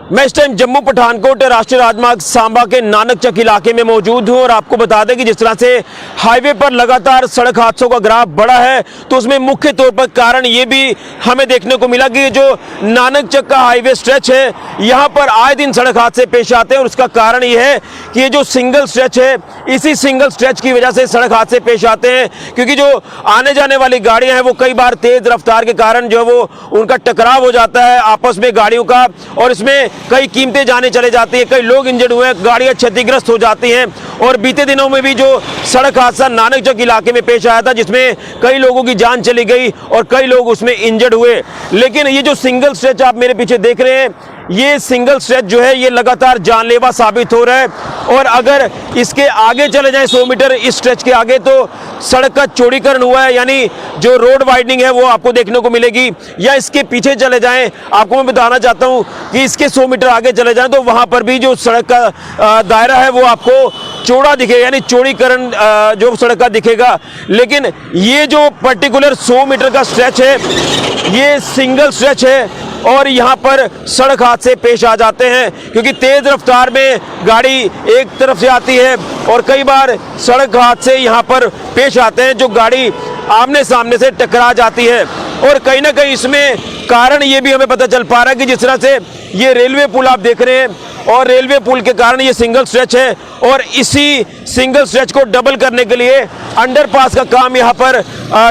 मैं इस टाइम जम्मू पठानकोट राष्ट्रीय राजमार्ग सांबा के नानक चक इलाके में मौजूद हूं और आपको बता दें कि जिस तरह से हाईवे पर लगातार सड़क हादसों का ग्राफ बढ़ा है तो उसमें मुख्य तौर पर कारण ये भी हमें देखने को मिला कि जो नानक चक का हाईवे स्ट्रेच है यहां पर आए दिन सड़क हादसे पेश आते हैं और उसका कारण ये है कि ये जो सिंगल स्ट्रेच है इसी सिंगल स्ट्रेच की वजह से सड़क हादसे पेश आते हैं, क्योंकि जो आने जाने वाली गाड़ियां हैं वो कई बार तेज रफ्तार के कारण जो वो उनका टकराव हो जाता है आपस में गाड़ियों का, और इसमें कई कीमतें जाने चले जाती है, कई लोग इंजर्ड हुए हैं, गाड़ियां क्षतिग्रस्त हो जाती हैं। और बीते दिनों में भी जो सड़क हादसा नानक चक इलाके में पेश आया था जिसमें कई लोगों की जान चली गई और कई लोग उसमें इंजर्ड हुए। लेकिन ये जो सिंगल स्ट्रेच आप मेरे पीछे देख रहे हैं ये सिंगल स्ट्रेच जो है ये लगातार जानलेवा साबित हो रहा है, और अगर इसके आगे चले जाएं 100 मीटर इस स्ट्रेच के आगे तो सड़क का चौड़ीकरण हुआ है, यानी जो रोड वाइडनिंग है वो आपको देखने को मिलेगी। या इसके पीछे चले जाएं, आपको मैं बताना चाहता हूं कि इसके 100 मीटर आगे चले जाएं तो वहां पर भी जो सड़क का दायरा है वो आपको चौड़ा दिखेगा, यानी चौड़ीकरण जो सड़क का दिखेगा। लेकिन ये जो पर्टिकुलर 100 मीटर का स्ट्रेच है ये सिंगल स्ट्रेच है और यहाँ पर सड़क हादसे पेश आ जाते हैं, क्योंकि तेज रफ्तार में गाड़ी एक तरफ से आती है और कई बार सड़क हादसे यहाँ पर पेश आते हैं जो गाड़ी आमने सामने से टकरा जाती है। और कहीं ना कहीं इसमें कारण ये भी हमें पता चल पा रहा है कि जिस तरह से ये रेलवे पुल आप देख रहे हैं और रेलवे पुल के कारण ये सिंगल स्ट्रेच है, और इसी सिंगल स्ट्रेच को डबल करने के लिए अंडरपास का काम यहाँ पर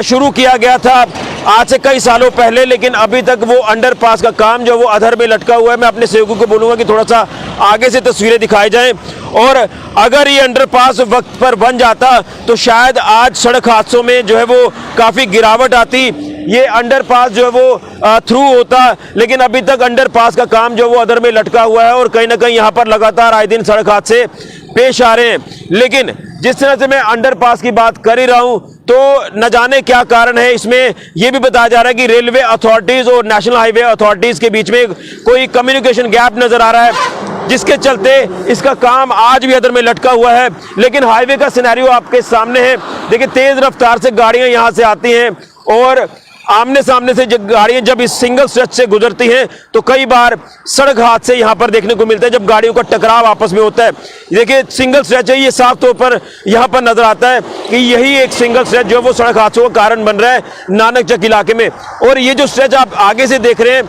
शुरू किया गया था आज से कई सालों पहले, लेकिन अभी तक वो अंडरपास का काम जो वो अधर में लटका हुआ है। मैं अपने सेवकों को बोलूँगा कि थोड़ा सा आगे से तस्वीरें दिखाई जाएं, और अगर ये अंडरपास वक्त पर बन जाता तो शायद आज सड़क हादसों में जो है वो काफ़ी गिरावट आती, ये अंडरपास जो है वो थ्रू होता। लेकिन अभी तक अंडरपास का काम जो वो अधर में लटका हुआ है और कहीं ना कहीं यहाँ पर लगातार आए दिन सड़क हादसे पेश आ रहे हैं। लेकिन जिस तरह से मैं अंडरपास की बात कर ही रहा हूं तो न जाने क्या कारण है, इसमें यह भी बताया जा रहा है कि रेलवे अथॉरिटीज और नेशनल हाईवे अथॉरिटीज के बीच में कोई कम्युनिकेशन गैप नजर आ रहा है, जिसके चलते इसका काम आज भी अधर में लटका हुआ है। लेकिन हाईवे का सिनेरियो आपके सामने है, देखिए तेज रफ्तार से गाड़ियां यहां से आती हैं और आमने सामने से गाड़ियां जब इस सिंगल स्ट्रेच से गुजरती हैं तो कई बार सड़क हादसे यहां पर देखने को मिलते हैं जब गाड़ियों का टकराव आपस में होता है। देखिए सिंगल स्ट्रेच है, ये साफ तौर पर यहां पर नजर आता है कि यही एक सिंगल स्ट्रेच जो वो सड़क हादसों का कारण बन रहा है नानक चक इलाके में। और ये जो स्ट्रेच आप आगे से देख रहे हैं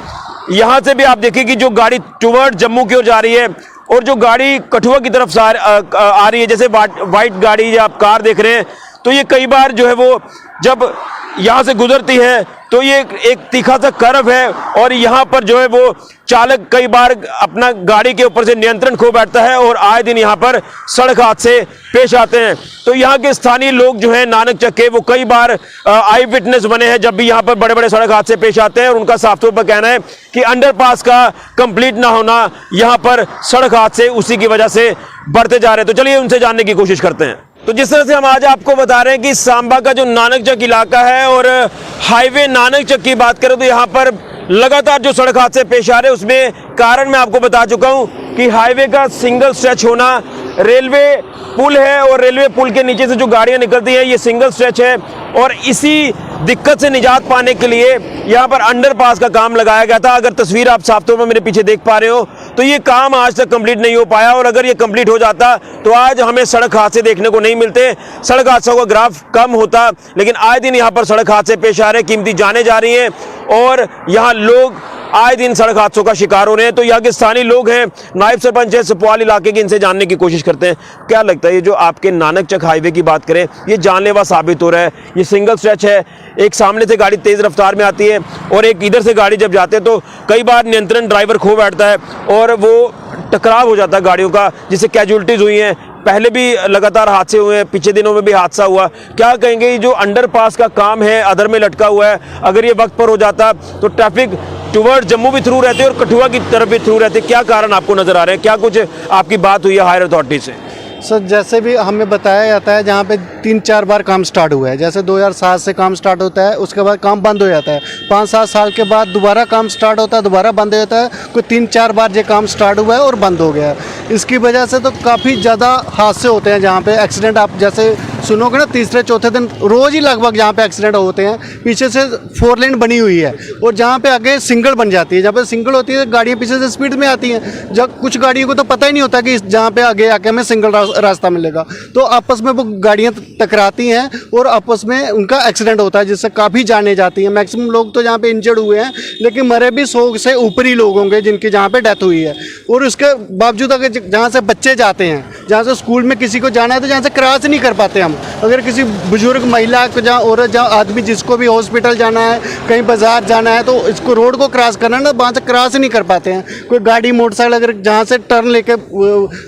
यहां से भी आप देखिए कि जो गाड़ी टुवर्ड जम्मू की ओर जा रही है और जो गाड़ी कठुआ की तरफ आ रही है, जैसे वाइट गाड़ी या आप कार देख रहे हैं, तो ये कई बार जो है वो जब यहाँ से गुजरती है तो ये एक तीखा सा कर्व है और यहाँ पर जो है वो चालक कई बार अपना गाड़ी के ऊपर से नियंत्रण खो बैठता है और आए दिन यहाँ पर सड़क हादसे पेश आते हैं। तो यहाँ के स्थानीय लोग जो हैं नानक चक के वो कई बार आई विटनेस बने हैं जब भी यहाँ पर बड़े बड़े सड़क हादसे पेश आते हैं, और उनका साफ तौर पर कहना है कि अंडरपास का कंप्लीट ना होना यहाँ पर सड़क हादसे उसी की वजह से बढ़ते जा रहे हैं। तो चलिए उनसे जानने की कोशिश करते हैं। तो जिस तरह से हम आज आपको बता रहे हैं कि सांबा का जो नानक चक इलाका है और हाईवे नानक चक की बात करें तो यहाँ पर लगातार जो सड़क हादसे पेश आ रहे हैं उसमें कारण मैं आपको बता चुका हूँ कि हाईवे का सिंगल स्ट्रेच होना, रेलवे पुल है और रेलवे पुल के नीचे से जो गाड़ियाँ निकलती हैं ये सिंगल स्ट्रेच है, और इसी दिक्कत से निजात पाने के लिए यहाँ पर अंडरपास का काम लगाया गया था। अगर तस्वीर आप साफ तौर पर मेरे पीछे देख पा रहे हो तो ये काम आज तक कंप्लीट नहीं हो पाया, और अगर ये कंप्लीट हो जाता तो आज हमें सड़क हादसे देखने को नहीं मिलते, सड़क हादसों का ग्राफ कम होता। लेकिन आए दिन यहाँ पर सड़क हादसे पेश आ रहे हैं, कीमती जाने जा रही हैं और यहाँ लोग आए दिन सड़क हादसों का शिकार हो रहे हैं। तो यहाँ के स्थानीय लोग हैं, नायब सरपंच है सुपौल इलाके के, इनसे जानने की कोशिश करते हैं। क्या लगता है ये जो आपके नानक चक हाईवे की बात करें ये जानलेवा साबित हो रहा है, ये सिंगल स्ट्रेच है, एक सामने से गाड़ी तेज रफ्तार में आती है और एक इधर से गाड़ी जब जाते हैं तो कई बार नियंत्रण ड्राइवर खो बैठता है और वो टकराव हो जाता है गाड़ियों का, जिससे कैजुअलिटीज हुई हैं। पहले भी लगातार हादसे हुए हैं, पिछले दिनों में भी हादसा हुआ। क्या कहेंगे जो अंडरपास का काम है अधर में लटका हुआ है, अगर ये वक्त पर हो जाता तो ट्रैफिक टुवर्ड जम्मू भी थ्रू रहते और कठुआ की तरफ भी थ्रू रहते, क्या कारण आपको नजर आ रहे हैं? क्या कुछ आपकी बात हुई है हायर अथॉरिटी से? सर जैसे भी हमें बताया जाता है जहाँ पे 3-4 बार काम स्टार्ट हुआ है, जैसे 2007 से काम स्टार्ट होता है उसके बाद काम बंद हो जाता है, 5-7 साल के बाद दोबारा काम स्टार्ट होता है, दोबारा बंद हो जाता है, कोई 3-4 बार ये काम स्टार्ट हुआ है और बंद हो गया है। इसकी वजह से तो काफ़ी ज़्यादा हादसे होते हैं जहाँ पे एक्सीडेंट आप जैसे सुनोगे ना तीसरे चौथे दिन रोज़ ही लगभग जहाँ पे एक्सीडेंट होते हैं। पीछे से 4 लेन बनी हुई है और जहाँ पे आगे सिंगल बन जाती है, जहाँ पे सिंगल होती है गाड़ियाँ पीछे से स्पीड में आती हैं। जब कुछ गाड़ियों को तो पता ही नहीं होता कि जहाँ पे आगे आके हमें सिंगल रास्ता मिलेगा, तो आपस में वो गाड़ियाँ टकराती हैं और आपस में उनका एक्सीडेंट होता है, जिससे काफ़ी जाने जाती हैं। मैक्सिमम लोग तो जहाँ पे इंजर्ड हुए हैं, लेकिन मरे भी 100 से ऊपर ही लोग होंगे जिनकी जहाँ पे डेथ हुई है। और उसके बावजूद अगर जहाँ से बच्चे जाते हैं, जहाँ से स्कूल में किसी को जाना है, तो जहाँ से क्रॉस नहीं कर पाते हम। अगर किसी बुजुर्ग महिला को, जहाँ औरत, जहाँ आदमी, जिसको भी हॉस्पिटल जाना है, कहीं बाजार जाना है, तो इसको रोड को क्रॉस करना है ना, वहाँ से क्रॉस नहीं कर पाते हैं। कोई गाड़ी मोटरसाइकिल अगर जहाँ से टर्न लेके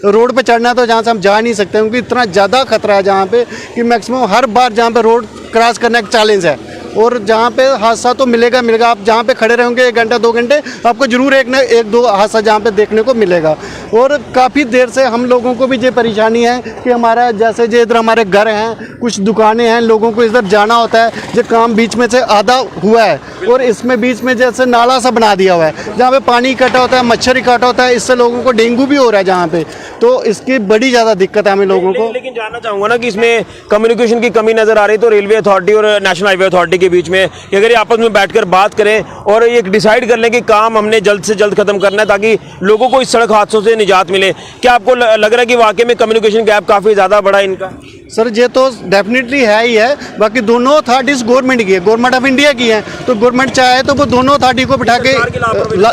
रोड पे चढ़ना है, तो जहाँ से हम जा नहीं सकते, क्योंकि इतना ज़्यादा खतरा है जहाँ पे कि मैक्सिमम हर बार जहाँ पे रोड क्रॉस करना एक चैलेंज है। और जहाँ पे हादसा तो मिलेगा मिलेगा, आप जहाँ पे खड़े रहेंगे 1 घंटा 2 घंटे, आपको जरूर एक दो हादसा जहाँ पे देखने को मिलेगा। और काफ़ी देर से हम लोगों को भी ये परेशानी है कि हमारा जैसे जो इधर हमारे घर हैं, कुछ दुकानें हैं, लोगों को इधर जाना होता है, जो काम बीच में से आधा हुआ है और इसमें बीच में जैसे नाला सा बना दिया हुआ है, जहाँ पे पानी इकट्ठा होता है, मच्छर इकट्ठा होता है, इससे लोगों को डेंगू भी हो रहा है जहाँ पे। तो इसकी बड़ी ज़्यादा दिक्कत है हमें लोगों को। लेकिन जानना चाहूंगा ना कि इसमें कम्युनिकेशन की कमी नजर आ रही है, तो रेलवे अथॉरिटी और नेशनल हाईवे अथॉरिटी के बीच में कि अगर ये आपस में बैठकर बात करें और एक डिसाइड कर लें कि काम हमने जल्द से जल्द खत्म करना है ताकि लोगों को इस सड़क हादसों से निजात मिले, क्या आपको लग रहा है कि वाकई में कम्युनिकेशन गैप काफ़ी ज़्यादा बड़ा है इनका? सर ये तो डेफिनेटली है ही है। बाकी दोनों अथॉरिटीज़ गवर्नमेंट की है, गवर्नमेंट ऑफ इंडिया की है, तो गवर्नमेंट चाहे तो वो दोनों अथॉरिटी को बिठा के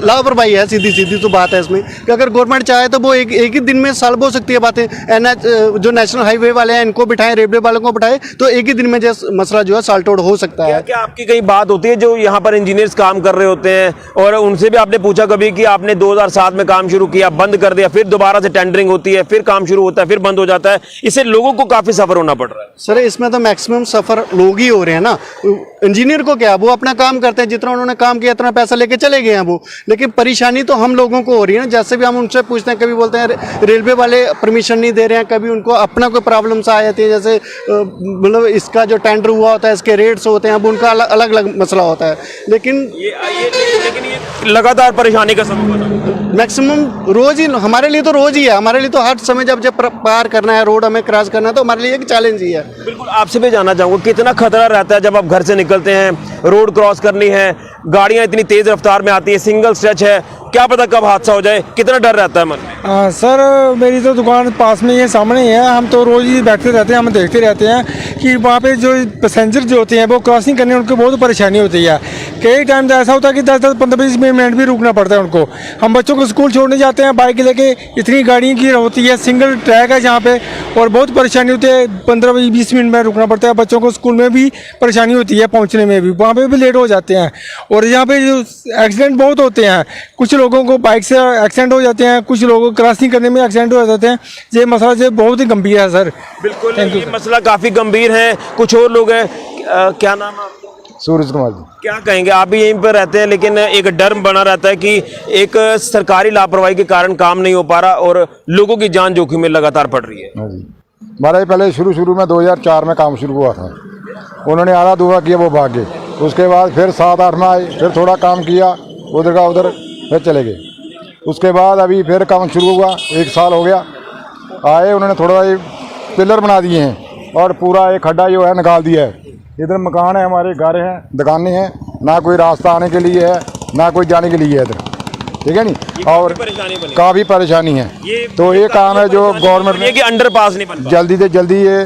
लापरवाही है, सीधी सीधी तो बात है इसमें कि अगर गवर्नमेंट चाहे तो वो एक ही दिन में सॉल्व हो सकती है बातें। जो नेशनल हाईवे वाले हैं इनको बिठाएं, रेलवे वालों को बिठाएं, तो एक ही दिन में मसला जो है सॉल्व आउट हो सकता है। क्या आपकी कहीं बात होती है जो यहाँ पर इंजीनियर्स काम कर रहे होते हैं और उनसे भी आपने पूछा कभी कि आपने 2007 में काम शुरू किया, बंद कर दिया, फिर दोबारा से टेंडरिंग होती है, फिर काम शुरू होता है, फिर बंद हो जाता है, इससे लोगों को काफ़ी सफर होना पड़ रहा है? सर इसमें तो मैक्सिमम सफ़र लोग ही हो रहे हैं ना। इंजीनियर को क्या, वो अपना काम करते हैं, जितना उन्होंने काम किया इतना पैसा लेके चले गए हैं वो, लेकिन परेशानी तो हम लोगों को हो रही है ना। जैसे भी हम उनसे पूछते हैं, कभी बोलते हैं रेलवे वाले परमिशन नहीं दे रहे हैं, कभी उनको अपना कोई प्रॉब्लम्स आ जाती है, जैसे मतलब इसका जो टेंडर हुआ होता है, इसके रेट्स होते हैं, अब उनका अलग अलग मसला होता है। लेकिन ये लगातार परेशानी का सबब बना मैक्सिमम रोज़ ही, हमारे लिए तो रोज़ ही है, हमारे लिए तो हर समय जब पार करना है, रोड हमें क्रॉस करना है, तो हमारे लिए एक चैलेंज ही है। बिल्कुल, आपसे भी जानना चाहूँगा कितना खतरा रहता है जब आप घर से निकलते हैं, रोड क्रॉस करनी है, गाड़ियाँ इतनी तेज़ रफ्तार में आती है, सिंगल स्ट्रेच है, क्या पता कब हादसा हो जाए, कितना डर रहता है मन में? सर मेरी तो दुकान पास में ही है, सामने ही है, हम तो रोज़ ही बैठते रहते हैं, हम देखते रहते हैं कि वहाँ पे जो पैसेंजर जो होते हैं वो क्रॉसिंग करने में उनको बहुत परेशानी होती है। कई टाइम तो ऐसा होता है कि 10-10, 15-20 मिनट भी रुकना पड़ता है उनको। हम बच्चों को स्कूल छोड़ने जाते हैं बाइक लेके, इतनी गाड़ियों की होती है, सिंगल ट्रैक है जहाँ पे, और बहुत परेशानी होती है, 15-20 मिनट में रुकना पड़ता है। बच्चों को स्कूल में भी परेशानी होती है, पहुँचने में भी, वहाँ पर भी लेट हो जाते हैं। और यहाँ पे जो एक्सीडेंट बहुत होते हैं, कुछ लोगों को बाइक से एक्सीडेंट हो जाते हैं, कुछ लोगों को क्रॉसिंग करने में एक्सीडेंट हो जाते हैं। ये मसला जो बहुत ही गंभीर है सर। बिल्कुल, ये मसला काफ़ी गंभीर है। कुछ और लोग हैं, क्या नाम है आपका? सूरज कुमार जी। क्या कहेंगे, आप भी यहीं पर रहते हैं, लेकिन एक डर बना रहता है कि एक सरकारी लापरवाही के कारण काम नहीं हो पा रहा और लोगों की जान जोखिम में लगातार पड़ रही है। हाँ जी, हमारा पहले शुरू में 2004 में काम शुरू हुआ था, उन्होंने आधा धुआं किया, वो भाग गए। उसके बाद फिर 7-8 में आए, फिर थोड़ा काम किया, उधर का उधर, फिर चले गए। उसके बाद अभी फिर काम शुरू हुआ, 1 साल हो गया, आए उन्होंने थोड़ा पिलर बना दिए हैं और पूरा एक खड्डा जो है निकाल दिया है। इधर मकान है, हमारे घर हैं, दुकानें हैं, ना कोई रास्ता आने के लिए है, ना कोई जाने के लिए है इधर, ठीक है नहीं, और काफ़ी परेशानी है। तो ये काम है जो गवर्नमेंट ने कि अंडरपास नहीं बन जल्दी से जल्दी ये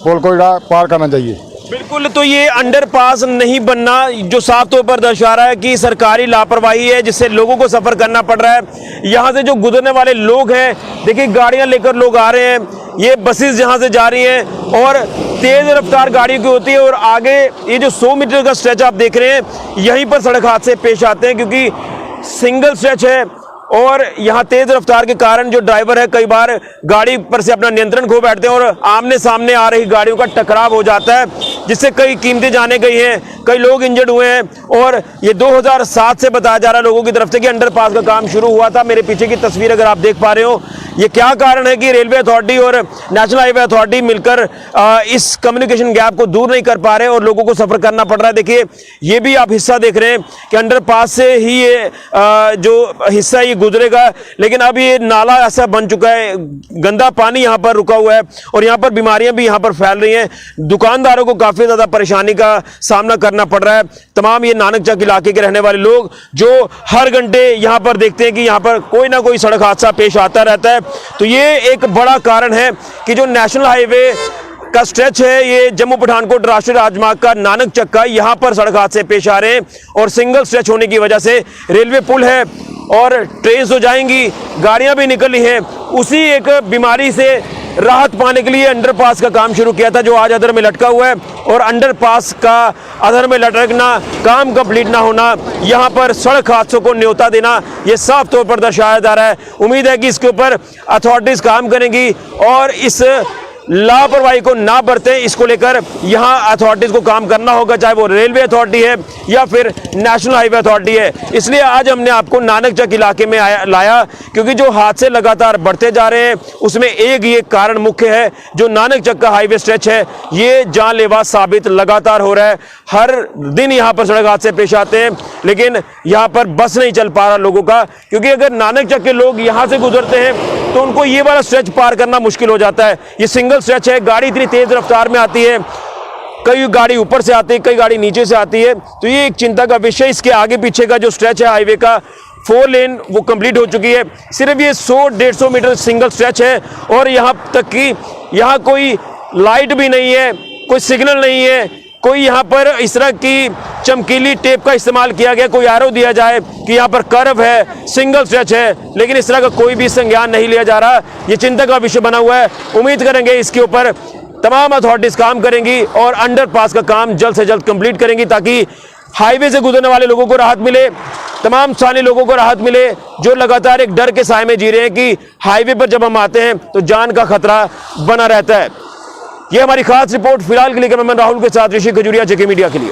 पुल को पार करना चाहिए। बिल्कुल, तो ये अंडरपास नहीं बनना जो साफ तौर पर दर्शा रहा है कि सरकारी लापरवाही है, जिससे लोगों को सफ़र करना पड़ रहा है। यहाँ से जो गुजरने वाले लोग हैं, देखिए गाड़ियाँ लेकर लोग आ रहे हैं, ये बसेस जहाँ से जा रही हैं और तेज़ रफ्तार गाड़ियों की होती है, और आगे ये जो 100 मीटर का स्ट्रेच आप देख रहे हैं, यहीं पर सड़क हादसे पेश आते हैं, क्योंकि सिंगल स्ट्रेच है और यहाँ तेज रफ्तार के कारण जो ड्राइवर है कई बार गाड़ी पर से अपना नियंत्रण खो बैठते हैं और आमने सामने आ रही गाड़ियों का टकराव हो जाता है, जिससे कई कीमतें जाने गई हैं, कई लोग इंजर्ड हुए हैं। और ये 2007 से बताया जा रहा है लोगों की तरफ से कि अंडरपास का काम शुरू हुआ था। मेरे पीछे की तस्वीर अगर आप देख पा रहे हो, ये क्या कारण है कि रेलवे अथॉरिटी और नेशनल हाईवे अथॉरिटी मिलकर इस कम्युनिकेशन गैप को दूर नहीं कर पा रहे और लोगों को सफ़र करना पड़ रहा है। देखिए ये भी आप हिस्सा देख रहे हैं कि अंडरपास से ही ये जो हिस्सा ये गुजरेगा, लेकिन अब ये नाला ऐसा बन चुका है, गंदा पानी यहाँ पर रुका हुआ है और यहाँ पर बीमारियां भी यहाँ पर फैल रही हैं। दुकानदारों को काफ़ी ज़्यादा परेशानी का सामना करना पड़ रहा है। तमाम ये नानक चक इलाके के रहने वाले लोग जो हर घंटे यहाँ पर देखते हैं कि यहाँ पर कोई ना कोई सड़क हादसा पेश आता रहता है। तो ये एक बड़ा कारण है कि जो नेशनल हाईवे का स्ट्रेच है, ये जम्मू पठानकोट राष्ट्रीय राजमार्ग का नानक चक का, यहाँ पर सड़क हादसे पेश आ रहे हैं और सिंगल स्ट्रेच होने की वजह से रेलवे पुल है और ट्रेन तो जाएंगी, गाड़ियां भी निकली हैं। उसी एक बीमारी से राहत पाने के लिए अंडरपास का काम शुरू किया था जो आज अधर में लटका हुआ है, और अंडरपास का अधर में लटकना, काम कंप्लीट ना होना, यहाँ पर सड़क हादसों को न्योता देना, ये साफ तौर पर दर्शाया जा रहा है। उम्मीद है कि इसके ऊपर अथॉरिटीज काम करेंगी और इस लापरवाही को ना बरतें। इसको लेकर यहाँ अथॉरिटीज को काम करना होगा, चाहे वो रेलवे अथॉरिटी है या फिर नेशनल हाईवे अथॉरिटी है। इसलिए आज हमने आपको नानक चक इलाके में लाया क्योंकि जो हादसे लगातार बढ़ते जा रहे हैं उसमें एक ये कारण मुख्य है, जो नानक चक का हाईवे स्ट्रेच है ये जानलेवा साबित लगातार हो रहा है। हर दिन यहाँ पर सड़क हादसे पेश आते हैं, लेकिन यहाँ पर बस नहीं चल पा रहा लोगों का, क्योंकि अगर नानक चक के लोग यहाँ से गुजरते हैं तो उनको ये वाला स्ट्रेच पार करना मुश्किल हो जाता है। ये सिंगल स्ट्रेच है, गाड़ी इतनी तेज रफ्तार में आती है, कई गाड़ी ऊपर से आती है, कई गाड़ी नीचे से आती है, तो ये एक चिंता का विषय। इसके आगे पीछे का जो स्ट्रेच है हाईवे का 4 लेन वो कंप्लीट हो चुकी है। सिर्फ ये 100-150 मीटर सिंगल स्ट्रेच है और यहाँ तक कि यहाँ कोई लाइट भी नहीं है, कोई सिग्नल नहीं है, कोई यहाँ पर इस तरह की चमकीली टेप का इस्तेमाल किया गया, कोई एरो दिया जाए कि यहाँ पर कर्व है, सिंगल स्ट्रेच है, लेकिन इस तरह का कोई भी संज्ञान नहीं लिया जा रहा। ये चिंता का विषय बना हुआ है। उम्मीद करेंगे इसके ऊपर तमाम अथॉरिटीज काम करेंगी और अंडरपास का काम जल्द से जल्द कंप्लीट करेंगी ताकि हाईवे से गुजरने वाले लोगों को राहत मिले, तमाम स्थानीय लोगों को राहत मिले जो लगातार एक डर के साए में जी रहे हैं कि हाईवे पर जब हम आते हैं तो जान का खतरा बना रहता है। ये हमारी खास रिपोर्ट फिलहाल के लिए, मैं राहुल के साथ ऋषि खजूरिया, जेके मीडिया के लिए।